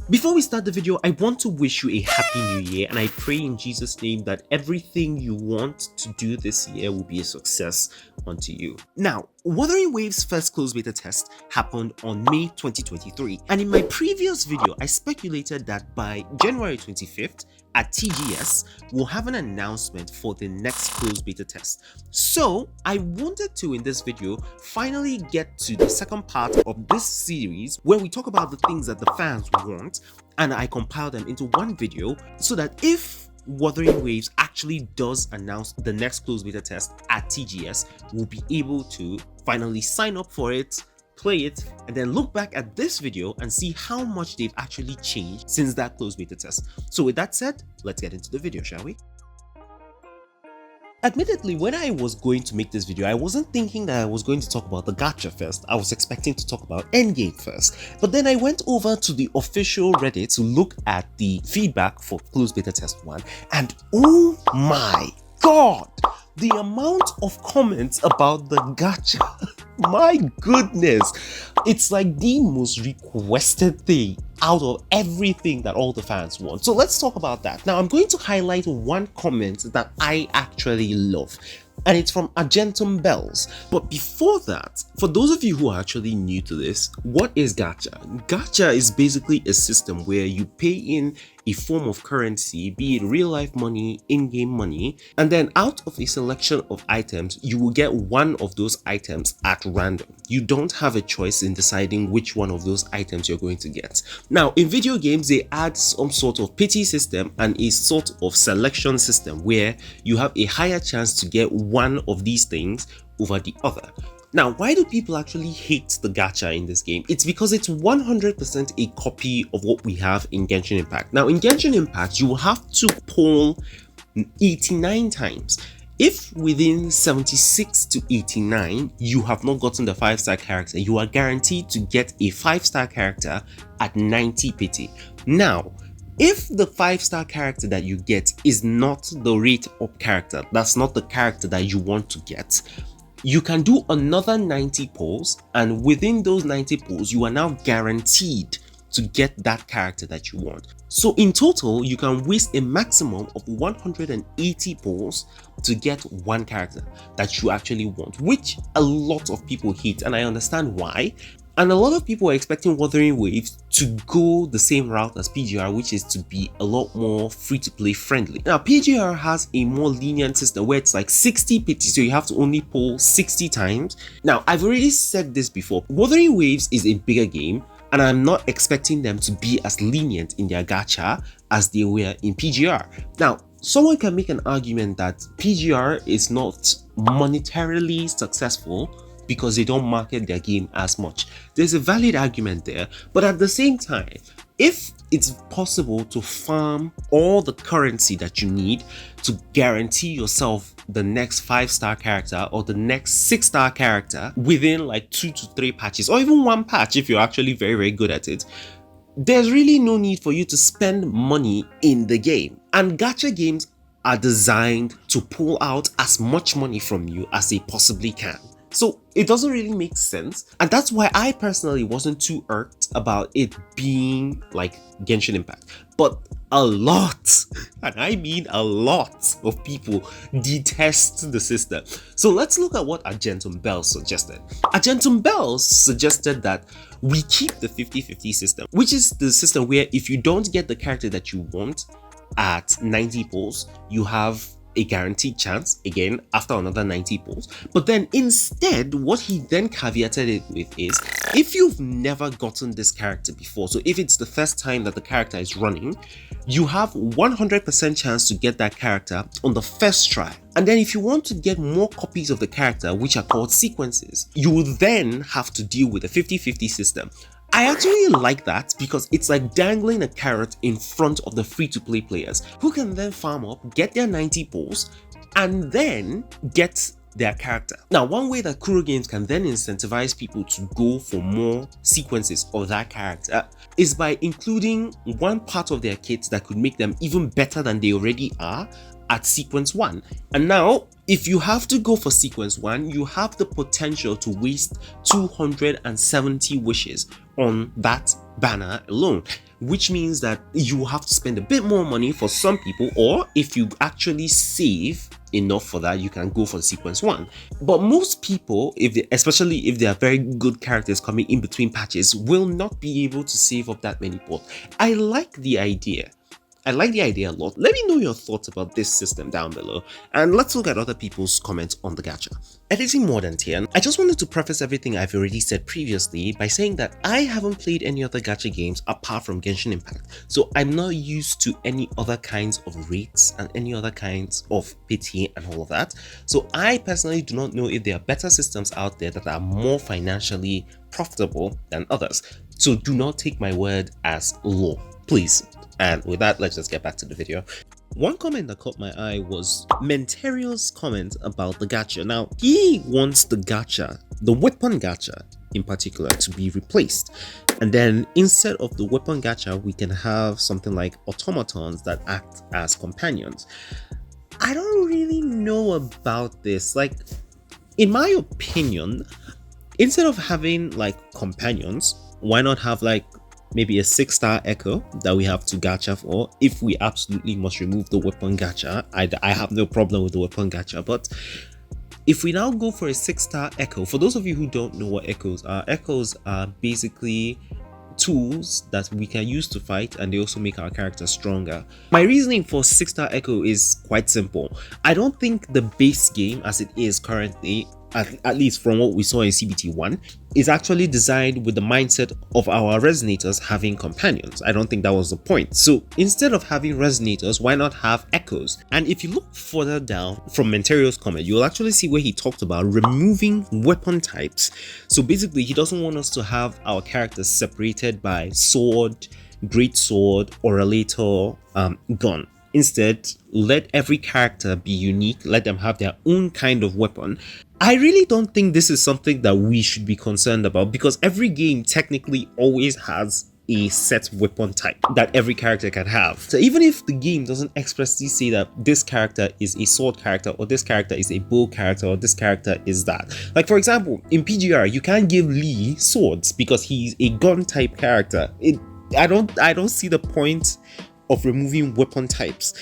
Before we start the video, I want to wish you a happy new year, and I pray in Jesus' name that everything you want to do this year will be a success unto you. Now, Wuthering Waves' first closed beta test happened on May 2023, and in my previous video, I speculated that by January 25th at TGS, we'll have an announcement for the next closed beta test. So I wanted to, in this video, finally get to the second part of this series where we talk about the things that the fans want, and I compile them into one video so that if Wuthering Waves actually does announce the next closed beta test at TGS, we'll be able to finally sign up for it, play it, and then look back at this video and see how much they've actually changed since that closed beta test. So with that said, let's get into the video, shall we? Admittedly, when I was going to make this video, I wasn't thinking that I was going to talk about the Gacha first. I was expecting to talk about Endgame first. But then I went over to the official Reddit to look at the feedback for closed beta test 1, and oh my god! The amount of comments about the Gacha, my goodness, it's like the most requested thing out of everything that all the fans want. So let's talk about that. Now I'm going to highlight one comment that I actually love, and it's from Argentum Bells. But before that, for those of you who are actually new to this, what is Gacha? Gacha is basically a system where you pay in a form of currency, be it real life money, in-game money, and then out of a selection of items, you will get one of those items at random. You don't have a choice in deciding which one of those items you're going to get. Now, in video games, they add some sort of pity system and a sort of selection system where you have a higher chance to get one of these things over the other. Now, why do people actually hate the gacha in this game? It's because it's 100% a copy of what we have in Genshin Impact. Now, in Genshin Impact, you will have to poll 89 times. If within 76 to 89, you have not gotten the 5-star character, you are guaranteed to get a 5-star character at 90 pity. Now, if the 5-star character that you get is not the rate up character, that's not the character that you want to get, you can do another 90 polls, and within those 90 polls, you are now guaranteed to get that character that you want. So in total, you can waste a maximum of 180 polls to get one character that you actually want, which a lot of people hate, and I understand why. And a lot of people are expecting Wuthering Waves to go the same route as PGR, which is to be a lot more free-to-play friendly. Now, PGR has a more lenient system where it's like 60 pity, so you have to only poll 60 times. Now, I've already said this before, Wuthering Waves is a bigger game, and I'm not expecting them to be as lenient in their gacha as they were in PGR. Now, someone can make an argument that PGR is not monetarily successful because they don't market their game as much. There's a valid argument there, but at the same time, if it's possible to farm all the currency that you need to guarantee yourself the next 5-star character or the next 6-star character within like 2 to 3 patches, or even one patch if you're actually very, very good at it, there's really no need for you to spend money in the game. And gacha games are designed to pull out as much money from you as they possibly can. So it doesn't really make sense, and that's why I personally wasn't too irked about it being like Genshin Impact. But a lot, and I mean a lot of people detest the system. So let's look at what Argentum Bells suggested. Argentum Bells suggested that we keep the 50-50 system, which is the system where if you don't get the character that you want at 90 polls, you have a guaranteed chance again after another 90 polls. But then instead, what he then caveated it with is, if you've never gotten this character before, so if it's the first time that the character is running, you have 100% chance to get that character on the first try. And then if you want to get more copies of the character, which are called sequences, you will then have to deal with a 50-50 system. I actually like that because it's like dangling a carrot in front of the free-to-play players who can then farm up, get their 90 polls, and then get their character. Now, one way that Kuro games can then incentivize people to go for more sequences of that character is by including one part of their kit that could make them even better than they already are at sequence 1. And now, if you have to go for sequence 1, you have the potential to waste 270 wishes on that banner alone, which means that you have to spend a bit more money for some people, or if you actually save enough for that, you can go for the sequence 1. But most people, especially if they are very good characters coming in between patches, will not be able to save up that many pots. I like the idea. I like the idea a lot. Let me know your thoughts about this system down below, and let's look at other people's comments on the gacha. Editing Mordant here. I just wanted to preface everything I've already said previously by saying that I haven't played any other gacha games apart from Genshin Impact, so I'm not used to any other kinds of rates and any other kinds of pity and all of that. So I personally do not know if there are better systems out there that are more financially profitable than others. So do not take my word as law, please. And with that, let's just get back to the video. One comment that caught my eye was Mentario's comment about the gacha. Now, he wants the gacha, the weapon gacha in particular, to be replaced. And then instead of the weapon gacha, we can have something like automatons that act as companions. I don't really know about this. Like, in my opinion, instead of having like companions, why not have like maybe a 6-star echo that we have to gacha for? If we absolutely must remove the weapon gacha, I have no problem with the weapon gacha. But if we now go for a 6-star echo, for those of you who don't know what echoes are basically tools that we can use to fight, and they also make our character stronger. My reasoning for 6-star echo is quite simple. I don't think the base game as it is currently, at least from what we saw in CBT 1, is actually designed with the mindset of our resonators having companions. I don't think that was the point. So instead of having resonators, why not have echoes? And if you look further down from Mentario's comment, you'll actually see where he talked about removing weapon types. So basically, he doesn't want us to have our characters separated by sword, great sword, orator, gun. Instead, let every character be unique, let them have their own kind of weapon. I really don't think this is something that we should be concerned about, because every game technically always has a set weapon type that every character can have. So even if the game doesn't expressly say that this character is a sword character, or this character is a bow character, or this character is that. Like for example, in PGR, you can't give Lee swords because he's a gun type character. I don't see the point of removing weapon types.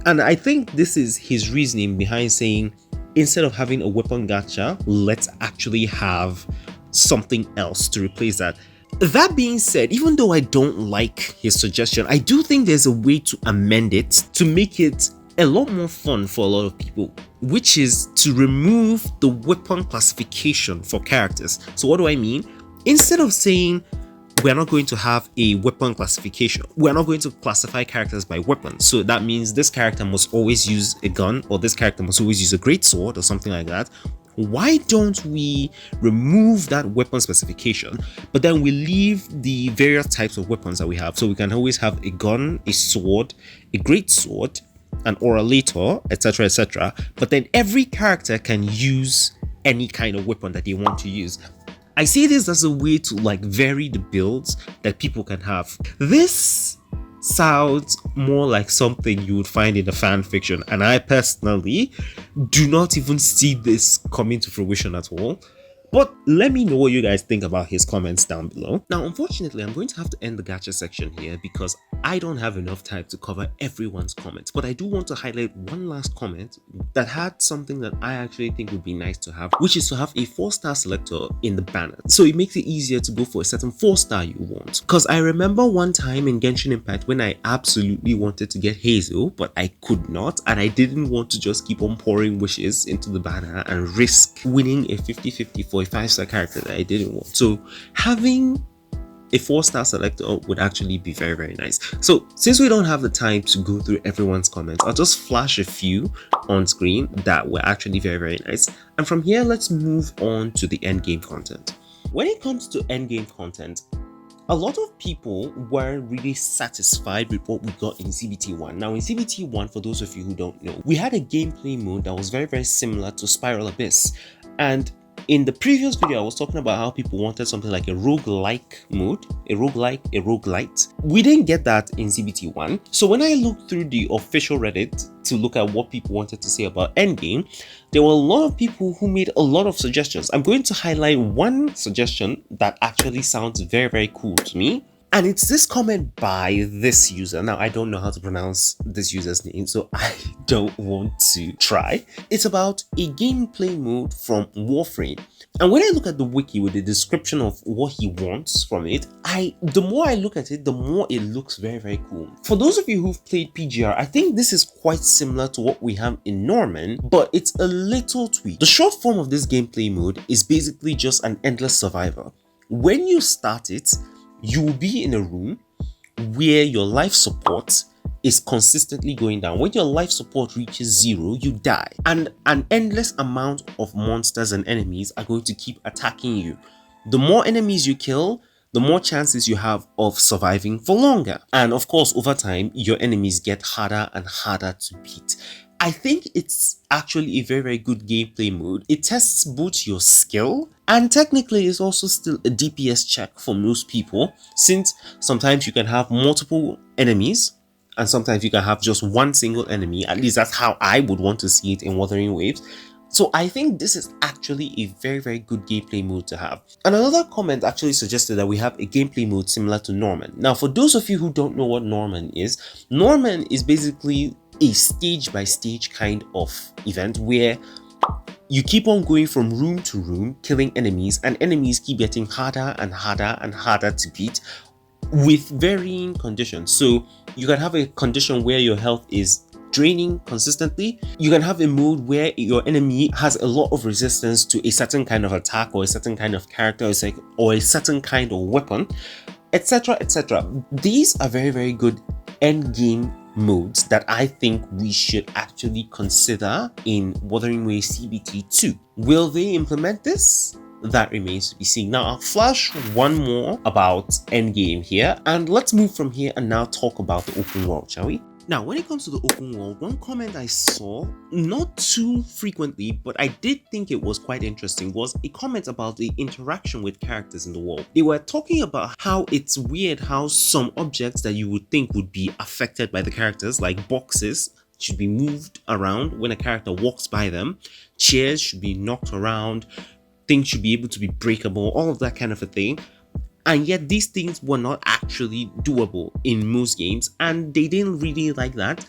And I think this is his reasoning behind saying, instead of having a weapon gacha, let's actually have something else to replace that. That being said, even though I don't like his suggestion, I do think there's a way to amend it to make it a lot more fun for a lot of people, which is to remove the weapon classification for characters. So what do I mean? Instead of saying we're not going to have a weapon classification, we're not going to classify characters by weapons. So that means this character must always use a gun, or this character must always use a great sword, or something like that. Why don't we remove that weapon specification, but then we leave the various types of weapons that we have? So we can always have a gun, a sword, a great sword, an orator, etc, etc. But then every character can use any kind of weapon that they want to use. I see this as a way to like vary the builds that people can have. This sounds more like something you would find in a fan fiction, and I personally do not even see this coming to fruition at all. But let me know what you guys think about his comments down below. Now, unfortunately, I'm going to have to end the gacha section here because I don't have enough time to cover everyone's comments. But I do want to highlight one last comment that had something that I actually think would be nice to have, which is to have a 4-star selector in the banner. So it makes it easier to go for a certain 4-star you want. Because I remember one time in Genshin Impact when I absolutely wanted to get Hazel, but I could not, and I didn't want to just keep on pouring wishes into the banner and risk winning a 50-50 for a 5-star character that I didn't want. So having a 4-star selector would actually be very, very nice. So since we don't have the time to go through everyone's comments, I'll just flash a few on screen that were actually very, very nice. And from here, let's move on to the endgame content. When it comes to endgame content, a lot of people weren't really satisfied with what we got in CBT 1. Now in CBT 1, for those of you who don't know, we had a gameplay mode that was very, very similar to Spiral Abyss. And in the previous video, I was talking about how people wanted something like a roguelike mode, a roguelite. We didn't get that in CBT 1. So when I looked through the official Reddit to look at what people wanted to say about Endgame, there were a lot of people who made a lot of suggestions. I'm going to highlight one suggestion that actually sounds very, very cool to me. And it's this comment by this user. Now, I don't know how to pronounce this user's name, so I don't want to try. It's about a gameplay mode from Warframe. And when I look at the wiki with the description of what he wants from it, the more I look at it, the more it looks very, very cool. For those of you who've played PGR, I think this is quite similar to what we have in Norman, but it's a little tweak. The short form of this gameplay mode is basically just an endless survivor. When you start it, you will be in a room where your life support is consistently going down. When your life support reaches 0, you die. And an endless amount of monsters and enemies are going to keep attacking you. The more enemies you kill, the more chances you have of surviving for longer. And of course, over time, your enemies get harder and harder to beat. I think it's actually a very, very good gameplay mode. It tests both your skill and technically it's also still a DPS check for most people, since sometimes you can have multiple enemies and sometimes you can have just one single enemy. At least that's how I would want to see it in Wuthering Waves. So I think this is actually a very, very good gameplay mode to have. And another comment actually suggested that we have a gameplay mode similar to Norman. Now, for those of you who don't know what Norman is basically a stage by stage kind of event where you keep on going from room to room, killing enemies, and enemies keep getting harder and harder and harder to beat with varying conditions. So you can have a condition where your health is draining consistently. You can have a mode where your enemy has a lot of resistance to a certain kind of attack or a certain kind of character or a certain kind of weapon, etc, etc. These are very, very good end game modes that I think we should actually consider in Wuthering Waves CBT 2. Will they implement this? That remains to be seen. Now I'll flash one more about Endgame here, and let's move from here and now talk about the open world, shall we? Now, when it comes to the open world, one comment I saw, not too frequently, but I did think it was quite interesting, was a comment about the interaction with characters in the world. They were talking about how it's weird how some objects that you would think would be affected by the characters, like boxes, should be moved around when a character walks by them, chairs should be knocked around, things should be able to be breakable, all of that kind of a thing. And yet these things were not actually doable in most games, and they didn't really like that.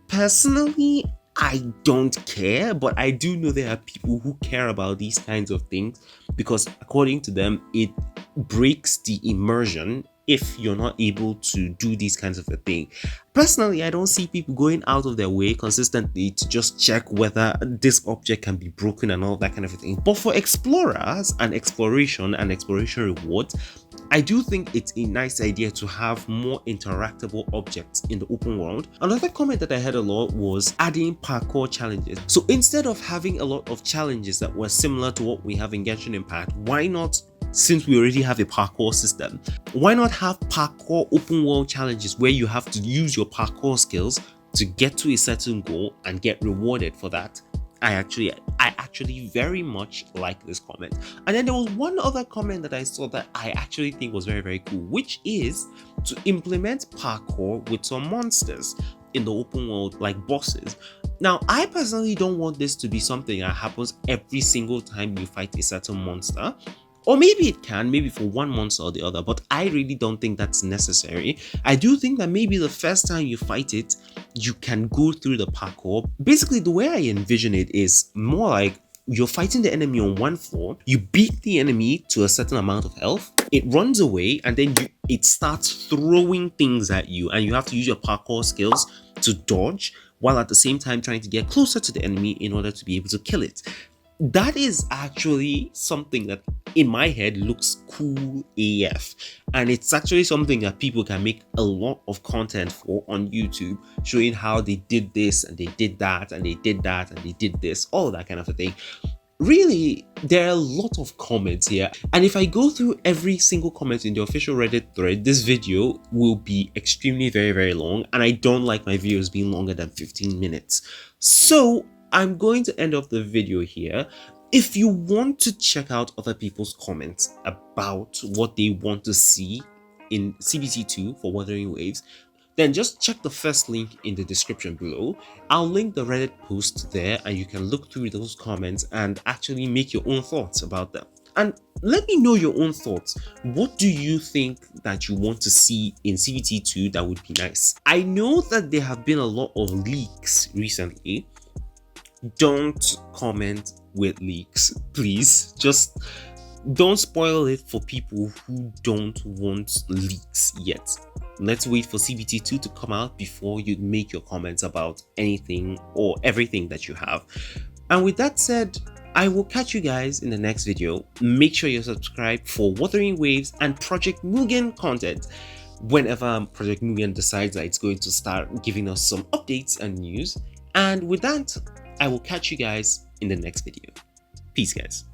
Personally, I don't care, but I do know there are people who care about these kinds of things because according to them, it breaks the immersion if you're not able to do these kinds of a thing. Personally, I don't see people going out of their way consistently to just check whether this object can be broken and all that kind of a thing. But for explorers and exploration rewards, I do think it's a nice idea to have more interactable objects in the open world. Another comment that I heard a lot was adding parkour challenges. So instead of having a lot of challenges that were similar to what we have in Genshin Impact, why not, since we already have a parkour system, why not have parkour open world challenges where you have to use your parkour skills to get to a certain goal and get rewarded for that? I actually very much like this comment. And then there was one other comment that I saw that I actually think was very, very cool, which is to implement parkour with some monsters in the open world, like bosses. Now, I personally don't want this to be something that happens every single time you fight a certain monster. Or maybe it can, maybe for one monster or the other, but I really don't think that's necessary. I do think that maybe the first time you fight it, you can go through the parkour. Basically, the way I envision it is more like you're fighting the enemy on one floor, you beat the enemy to a certain amount of health, it runs away, and then it starts throwing things at you, and you have to use your parkour skills to dodge, while at the same time trying to get closer to the enemy in order to be able to kill it. That is actually something that in my head looks cool AF, and it's actually something that people can make a lot of content for on YouTube, showing how they did this and they did that and they did that and they did this, all that kind of a thing. Really, there are a lot of comments here, and if I go through every single comment in the official Reddit thread, this video will be extremely very, very long, and I don't like my videos being longer than 15 minutes. So I'm going to end off the video here. If you want to check out other people's comments about what they want to see in CBT 2 for Wuthering Waves, then just check the first link in the description below. I'll link the Reddit post there and you can look through those comments and actually make your own thoughts about them. And let me know your own thoughts. What do you think that you want to see in CBT 2 that would be nice? I know that there have been a lot of leaks recently. Don't comment with leaks, please. Just don't spoil it for people who don't want leaks yet. Let's wait for CBT 2 to come out before you make your comments about anything or everything that you have. And with that said, I will catch you guys in the next video. Make sure you're subscribed for Wuthering Waves and Project Mugen content whenever Project Mugen decides that it's going to start giving us some updates and news. And with that, I will catch you guys in the next video. Peace, guys.